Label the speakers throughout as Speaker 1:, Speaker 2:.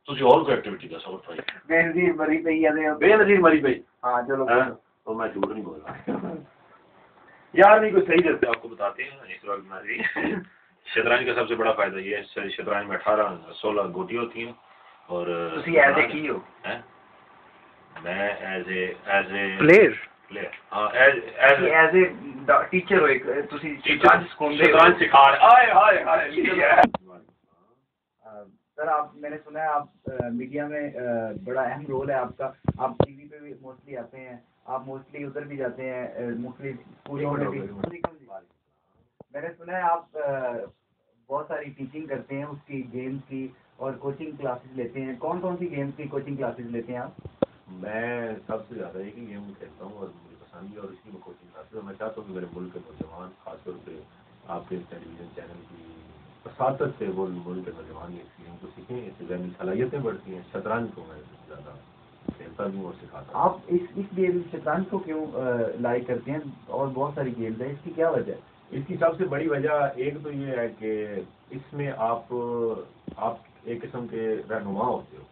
Speaker 1: ਤੁਸੀਂ ਹੋਰ ਕੋਈ ਐਕਟੀਵਿਟੀ ਦੱਸੋ ਭਾਈ।
Speaker 2: بے مری پہ
Speaker 1: بے نظیر مری پہ
Speaker 2: ہاں چلو
Speaker 1: تو میں جھوٹ نہیں بول رہا یار نہیں کوئی صحیح دیتے آپ کو بتاتے ہیں اس وقت شطرنج کا سب سے بڑا فائدہ یہ ہے شطرنج میں 16 گوٹی ہوتی ہیں اور میں ایز اے
Speaker 2: پلیئر
Speaker 1: ہاں
Speaker 2: ایز اے ٹیچر ہو ایک تسی شطرنج سکھاندے ہو
Speaker 1: شطرنج سکھا رہے ہائے
Speaker 2: سر آپ میں نے سنا ہے آپ میڈیا میں بڑا اہم رول ہے آپ کا آپ ٹی وی پہ بھی موسٹلی آتے ہیں آپ موسٹلی ادھر بھی جاتے ہیں مختلف اسکولوں میں بھی میں نے سنا ہے آپ بہت ساری ٹیچنگ کرتے ہیں اس کی گیمز کی اور کوچنگ کلاسز لیتے ہیں کون کون سی گیمز کی کوچنگ کلاسز لیتے ہیں آپ
Speaker 1: میں سب سے زیادہ ایک ہی گیم کھیلتا ہوں اور مجھے پسند ہے اور اس کی میں کوچنگ کلاسز میں چاہتا ہوں کہ میرے ملک کے نوجوان خاص طور پہ آپ کے ٹیلی ویژن چینل کی وساطت سے وہ ملک کے نوجوان اس گیم کو سیکھیں اس سے ذہنی صلاحیتیں بڑھتی ہیں شطرنج کو میں زیادہ کھیلتا بھی ہوں اور سکھاتا ہوں
Speaker 2: آپ اس گیم شطرنج کو کیوں لائک کرتے ہیں اور بہت ساری گیمز ہیں اس کی کیا وجہ ہے
Speaker 1: اس کی سب سے بڑی وجہ ایک تو یہ ہے کہ اس میں آپ ایک قسم کے رہنما ہوتے ہو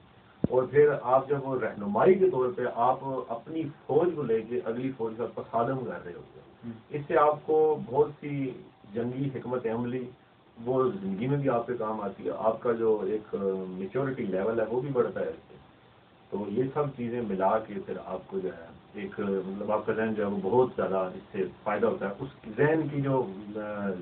Speaker 1: اور پھر آپ جب وہ رہنمائی کے طور پہ آپ اپنی فوج کو لے کے اگلی فوج کا تصادم کر رہے ہوتے ہو اس سے آپ کو بہت سی جنگی حکمت عملی وہ زندگی میں بھی آپ کے کام آتی ہے آپ کا جو ایک میچورٹی لیول ہے وہ بھی بڑھتا ہے اس سے تو یہ سب چیزیں ملا کے پھر آپ کو جو ہے ایک مطلب آپ کا ذہن جو ہے وہ بہت زیادہ اس سے فائدہ ہوتا ہے اس ذہن کی جو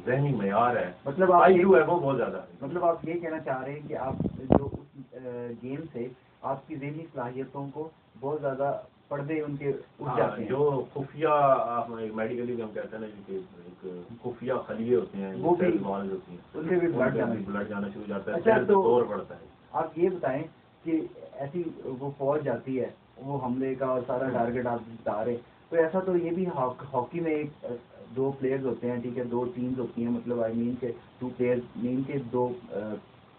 Speaker 1: ذہنی معیار ہے
Speaker 2: مطلب
Speaker 1: آئی کیو ہے وہ بہت زیادہ ہے
Speaker 2: مطلب آپ یہ کہنا چاہ رہے ہیں کہ آپ جو اس گیم سے آپ کی ذہنی صلاحیتوں کو بہت زیادہ پردے ان کے اٹھ جاتے ہیں
Speaker 1: جو خفیہ میڈیکلی بھی ہم کہتے ہیں نا کہ ایک خفیہ خلیے ہوتے ہیں وہ بھی ہوتی ہیں
Speaker 2: ان سے بھی بلڈ
Speaker 1: جانا شروع ہو جاتا ہے
Speaker 2: دور
Speaker 1: پڑتا ہے
Speaker 2: آپ یہ بتائیں کہ ایسی وہ فوج جاتی ہے وہ حملے کا اور سارا ٹارگیٹ آپ بتا رہے تو ایسا تو یہ بھی ہاکی میں ایک 2 پلیئرز ہوتے ہیں ٹھیک ہے 2 ٹیمز ہوتی ہیں مطلب آئی مین کے 2 پلیئرز مین کے 2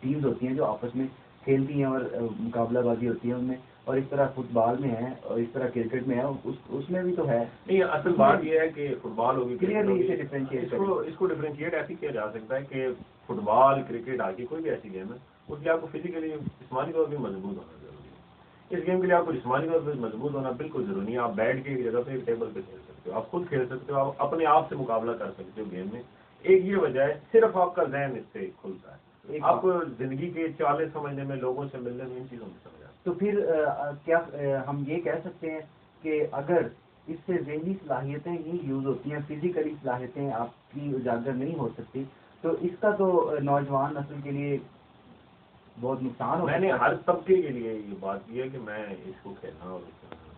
Speaker 2: ٹیمز ہوتی ہیں جو آپس میں کھیلتی ہیں اور مقابلہ بازی ہوتی ہے ان میں اور اس طرح فٹ بال میں ہے اور اس طرح کرکٹ میں ہے اس میں بھی تو ہے
Speaker 1: نہیں اصل بات یہ ہے کہ فٹ بال ہوگی
Speaker 2: کلیئرلی اسے ڈفرینشیٹ
Speaker 1: اس کو ڈفرینشیٹ ایسی کیا جا سکتا ہے کہ فٹ بال کرکٹ ہاکی کوئی بھی ایسی گیم ہے اس لیے آپ کو فزیکلی جسمانی طور پہ مضبوط ہونا ضروری ہے اس گیم کے لیے آپ کو جسمانی طور پہ مضبوط ہونا بالکل ضروری ہے آپ بیٹھ کے ایک جگہ پہ ایک ٹیبل پہ کھیل سکتے ہو آپ خود کھیل سکتے ہو آپ اپنے آپ سے مقابلہ کر سکتے ہو گیم میں ایک یہ وجہ ہے صرف آپ کا ذہن اس سے کھلتا ہے آپ زندگی کے چالیں سمجھنے میں لوگوں سے ملنے میں ان چیزوں میں سمجھ آتا ہے
Speaker 2: تو پھر کیا ہم یہ کہہ سکتے ہیں کہ اگر اس سے ذہنی صلاحیتیں ہی یوز ہوتی ہیں فزیکلی صلاحیتیں آپ کی اجاگر نہیں ہو سکتی تو اس کا تو نوجوان نسل کے لیے بہت نقصان ہو
Speaker 1: میں نے ہر طبقے کے لیے یہ بات کی ہے کہ میں اس کو کھیلنا اور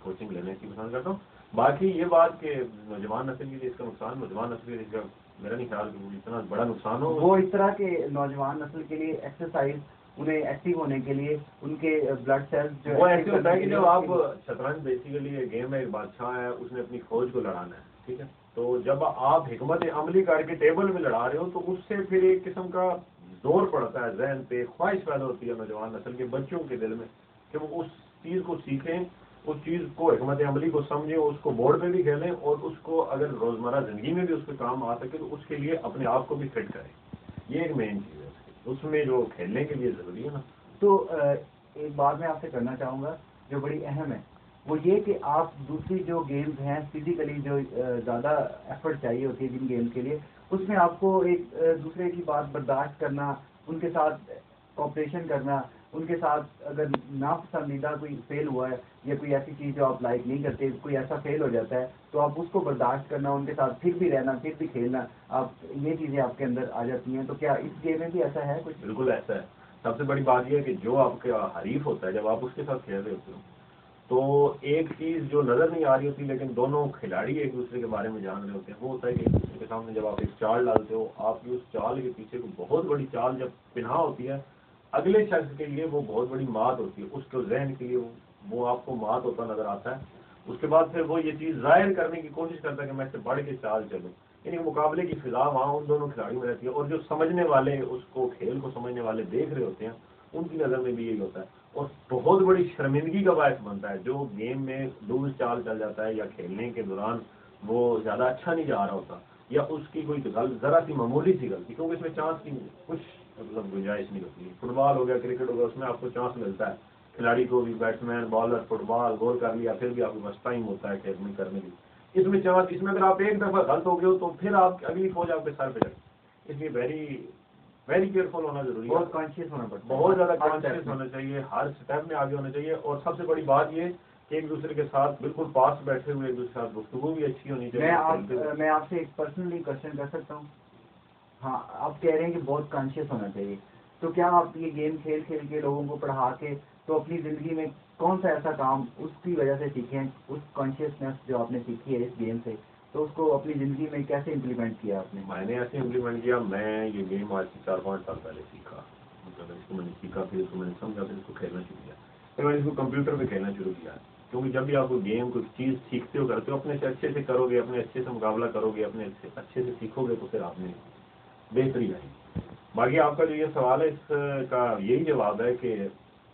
Speaker 1: کوچنگ لینے کی پسند کرتا ہوں باقی یہ بات کہ نوجوان نسل کے لیے اس کا نقصان نوجوان نسل کے لیے اس کا میرا نہیں خیال کہ اتنا بڑا نقصان ہو
Speaker 2: وہ اس طرح کے نوجوان نسل کے لیے ایکسرسائز انہیں ایکٹیو ہونے کے لیے ان کے بلڈ سیلز جو
Speaker 1: وہ ایسے ہوتا ہے کہ جب آپ شطرنج بیسیکلی ایک گیم ہے ایک بادشاہ ہے اس نے اپنی فوج کو لڑانا ہے ٹھیک ہے تو جب آپ حکمت عملی کر کے ٹیبل میں لڑا رہے ہو تو اس سے پھر ایک قسم کا زور پڑتا ہے ذہن پہ خواہش پیدا ہوتی ہے نوجوان نسل کے بچوں کے دل میں کہ وہ اس چیز کو سیکھیں اس چیز کو حکمت عملی کو سمجھیں اس کو بورڈ پہ بھی کھیلیں اور اس کو اگر روزمرہ زندگی میں بھی اس پہ کام آ سکے تو اس کے لیے اپنے آپ کو بھی فٹ کریں یہ ایک مین چیز ہے اس میں جو کھیلنے کے لیے ضروری ہے نا
Speaker 2: تو ایک بات میں آپ سے کرنا چاہوں گا جو بڑی اہم ہے وہ یہ کہ آپ دوسری جو گیمز ہیں فزیکلی جو زیادہ ایفرٹ چاہیے ہوتی ہے جن گیمز کے لیے اس میں آپ کو ایک دوسرے کی بات برداشت کرنا ان کے ساتھ کوپریشن کرنا ان کے ساتھ اگر ناپسندیدہ کوئی فیل ہوا ہے یا کوئی ایسی چیز جو آپ لائک نہیں کرتے کوئی ایسا فیل ہو جاتا ہے تو آپ اس کو برداشت کرنا ان کے ساتھ پھر بھی رہنا پھر بھی کھیلنا آپ یہ چیزیں آپ کے اندر آ جاتی ہیں تو کیا اس گیم میں بھی ایسا ہے کچھ
Speaker 1: بالکل ایسا ہے سب سے بڑی بات یہ ہے کہ جو آپ کا حریف ہوتا ہے جب آپ اس کے ساتھ کھیل رہے ہوتے ہو تو ایک چیز جو نظر نہیں آ رہی ہوتی لیکن دونوں کھلاڑی ایک دوسرے کے بارے میں جان رہے ہوتے ہیں وہ ہوتا ہے کہ ایک دوسرے کے سامنے جب آپ ایک چال ڈالتے ہو آپ کی اس چال کے پیچھے کو بہت بڑی چال جب پنہا ہوتی ہے اگلے شخص کے لیے وہ بہت بڑی مات ہوتی ہے اس کے ذہن کے لیے وہ آپ کو مات ہوتا نظر آتا ہے اس کے بعد پھر وہ یہ چیز ظاہر کرنے کی کوشش کرتا ہے کہ میں اس سے بڑھ کے چال چلوں یعنی مقابلے کی فضا وہاں ان دونوں کھلاڑیوں میں رہتی ہے اور جو سمجھنے والے اس کو کھیل کو سمجھنے والے دیکھ رہے ہوتے ہیں ان کی نظر میں بھی یہی ہوتا ہے اور بہت بڑی شرمندگی کا باعث بنتا ہے جو گیم میں لوز چال چل جاتا ہے یا کھیلنے کے دوران وہ زیادہ اچھا نہیں جا رہا ہوتا یا اس کی کوئی ذرا سی معمولی سی غلطی کیونکہ اس میں چانس کی کچھ مطلب گنجائش نہیں ہوتی. فٹ بال ہو گیا، کرکٹ ہو گیا، اس میں آپ کو چانس ملتا ہے کھلاڑی کو بھی، بیٹس مین بالر فٹ بال گول کر لیا پھر بھی آپ کے پاس ٹائم ہوتا ہے کھیلنے کرنے کی. اس میں چانس، اس میں اگر آپ ایک دفعہ غلط ہو گئے ہو تو پھر آپ اگلی فوج آپ کے سر پہ لگے. اس لیے ویری کیئرفل ہونا ضروری ہے،
Speaker 2: بہت کانشیس ہونا پڑتا ہے،
Speaker 1: بہت زیادہ کانشیس ہونا چاہیے، ہر اسٹیپ میں آگے ہونا چاہیے. اور سب سے بڑی بات یہ کہ ایک دوسرے کے ساتھ بالکل پاس بیٹھے ہوئے ایک دوسرے کے ساتھ گفتگو بھی اچھی ہونی چاہیے.
Speaker 2: میں آپ سے ایک پرسنلی کوشچن کر سکتا ہوں؟ ہاں، آپ کہہ رہے ہیں کہ بہت کانشیس ہونا چاہیے، تو کیا آپ یہ گیم کھیل کھیل کے لوگوں کو پڑھا کے تو اپنی زندگی میں کون سا ایسا کام اس کی وجہ سے سیکھیں، اس کانشیسنیس جو آپ نے سیکھی ہے اس گیم سے، تو اس کو اپنی زندگی میں کیسے امپلیمنٹ کیا آپ نے؟
Speaker 1: میں نے ایسے امپلیمنٹ کیا، میں یہ گیم آج سے 4-5 سال پہلے سیکھا. مطلب اس کو میں نے سیکھا، پھر اس کو میں نے سمجھا، پھر اس کو کھیلنا شروع کیا. پھر میں نے اس کو کمپیوٹر پہ کھیلنا شروع کیا. کیونکہ جب بھی آپ کو گیم کوئی چیز سیکھتے ہو کرتے ہو اپنے سے اچھے سے کرو گے، اپنے اچھے سے مقابلہ کرو گے، اپنے اچھے سے سیکھو گے تو پھر آپ نے بہتری آئی. باقی آپ کا جو یہ سوال ہے اس کا یہی جواب ہے کہ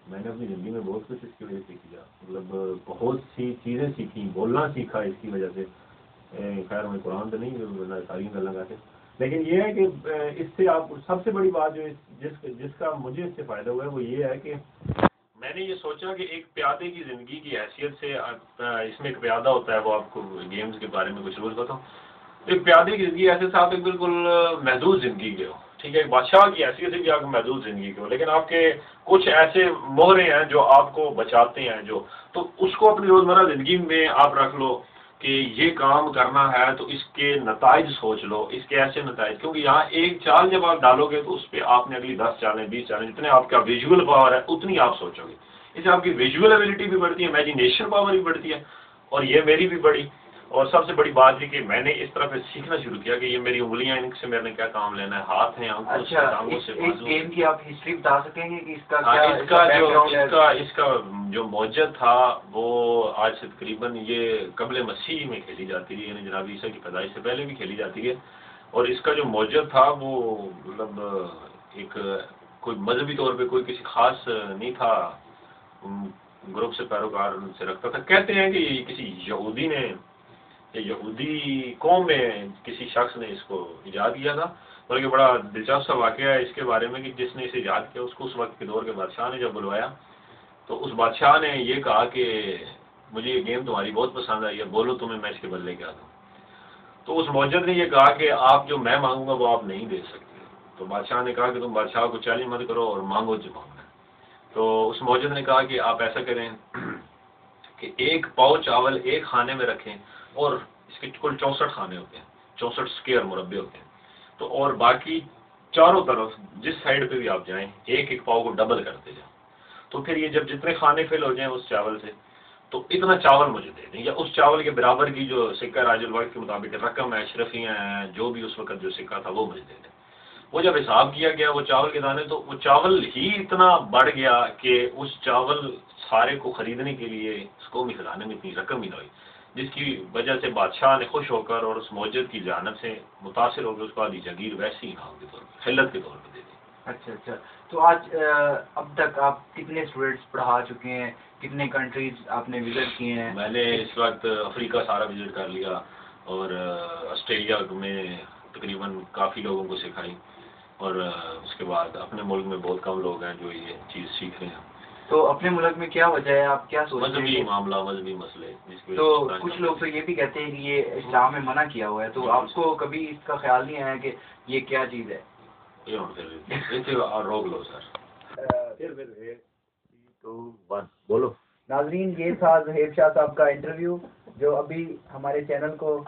Speaker 1: میں نے اپنی زندگی میں بہت کچھ اس کی وجہ سے سیکھا. مطلب بہت سی چیزیں سیکھی، بولنا سیکھا اس کی وجہ سے. خیر میں قرآن تو نہیں ساری گلیں گاتے، لیکن یہ ہے کہ اس سے آپ سب سے بڑی بات جو جس کا مجھے اس سے فائدہ ہوا ہے وہ یہ ہے کہ میں نے یہ سوچا کہ ایک پیادے کی زندگی کی حیثیت سے اس میں ایک پیادہ ہوتا ہے، وہ آپ کو گیمز کے بارے میں کچھ روز بتاؤں. ایک پیادے کی زندگی ایسے سے آپ ایک بالکل محدود زندگی کے ہو، ٹھیک ہے، ایک بادشاہ کی حیثیت سے بھی آپ محدود زندگی کے ہو، لیکن آپ کے کچھ ایسے مہرے ہیں جو آپ کو بچاتے ہیں، جو تو اس کو اپنی روزمرہ زندگی میں آپ رکھ لو کہ یہ کام کرنا ہے تو اس کے نتائج سوچ لو، اس کے ایسے نتائج، کیونکہ یہاں ایک چال جب آپ ڈالو گے تو اس پہ آپ نے اگلی 10 چالیں 20 چالیں جتنے آپ کا ویژول پاور ہے اتنی آپ سوچو گے. اس سے آپ کی ویژول ایبلٹی بھی بڑھتی ہے، امیجنیشن پاور بھی بڑھتی ہے. اور یہ میری بھی بڑی، اور سب سے بڑی بات یہ کہ میں نے اس طرح سے سیکھنا شروع کیا کہ یہ میری انگلیاں، ان سے میں نے کیا کام لینا ہے، ہاتھ ہیں،
Speaker 2: ٹانگوں سے. اس گیم کی آپ ہسٹری بتا سکیں گے کہ اس کا
Speaker 1: جو موجد تھا وہ آج سے تقریباً یہ قبل مسیح میں کھیلی جاتی ہے، یعنی جناب عیسیٰ کی پیدائش سے پہلے بھی کھیلی جاتی ہے. اور اس کا جو موجد تھا وہ مطلب ایک کوئی مذہبی طور پہ کوئی کسی خاص نہیں تھا گروپ سے پیروکار سے رکھتا تھا. کہتے ہیں کہ یہ کسی یہودی قوم میں کسی شخص نے اس کو ایجاد کیا تھا. بلکہ بڑا دلچسپ سا واقعہ ہے اس کے بارے میں کہ جس نے اسے ایجاد کیا اس کو اس وقت کے دور کے بادشاہ نے جب بلوایا تو اس بادشاہ نے یہ کہا کہ مجھے یہ گیم تمہاری بہت پسند آئی ہے، بولو تمہیں میں اس کے بدلے کیا دوں. تو اس موجد نے یہ کہا کہ آپ جو میں مانگوں گا وہ آپ نہیں دے سکتے. تو بادشاہ نے کہا کہ تم بادشاہ کو چیلنج مت کرو اور مانگو جو مانگنا. تو اس موجد نے کہا کہ آپ ایسا کریں کہ 1 پاؤ چاول ایک خانے میں رکھیں، اور اس کے کل 64 خانے ہوتے ہیں، 64 اسکوائر مربع ہوتے ہیں. تو اور باقی چاروں طرف جس سائڈ پہ بھی آپ جائیں 1 پاؤ کو ڈبل کرتے جائیں. تو پھر یہ جب جتنے خانے فل ہو جائیں اس چاول سے تو اتنا چاول مجھے دے دیں، یا اس چاول کے برابر کی جو سکہ راج الوقت کے مطابق رقم ہے، اشرفیاں ہیں، جو بھی اس وقت جو سکہ تھا وہ مجھے دے دیں. وہ جب حساب کیا گیا وہ چاول کے دانے، تو وہ چاول ہی اتنا بڑھ گیا کہ اس چاول سارے کو خریدنے کے لیے اس کو بھی کھلانے میں اتنی رقم ہی نہ ہوئی، جس کی وجہ سے بادشاہ نے خوش ہو کر اور اس موجد کی جانب سے متاثر ہو کے اس کو آدھی جگیر ویسی ہی نام کے طور پہ خلت کے طور پہ دے دی.
Speaker 2: اچھا. تو آج اب تک آپ کتنے اسٹوڈنٹس پڑھا چکے ہیں؟ کتنے کنٹریز آپ نے وزٹ کیے ہیں؟
Speaker 1: میں نے اس وقت افریقہ سارا وزٹ کر لیا، اور آسٹریلیا میں تقریباً کافی لوگوں کو سکھائی، اور اس کے بعد اپنے ملک میں بہت کم لوگ ہیں جو یہ چیز سیکھ رہے ہیں.
Speaker 2: تو اپنے ملک میں کیا وجہ ہے، آپ کیا سوچتے ہیں؟
Speaker 1: مذہبی معاملہ، مذہبی مسئلے.
Speaker 2: تو کچھ لوگ تو یہ بھی کہتے ہیں کہ یہ اسلام میں منع کیا ہوا ہے، تو آپ کو کبھی اس کا خیال نہیں آیا کہ یہ کیا چیز ہے؟
Speaker 1: روک لو سر. بولو.
Speaker 2: ناظرین، یہ تھا ظہیر شاہ صاحب کا انٹرویو جو ابھی ہمارے چینل کو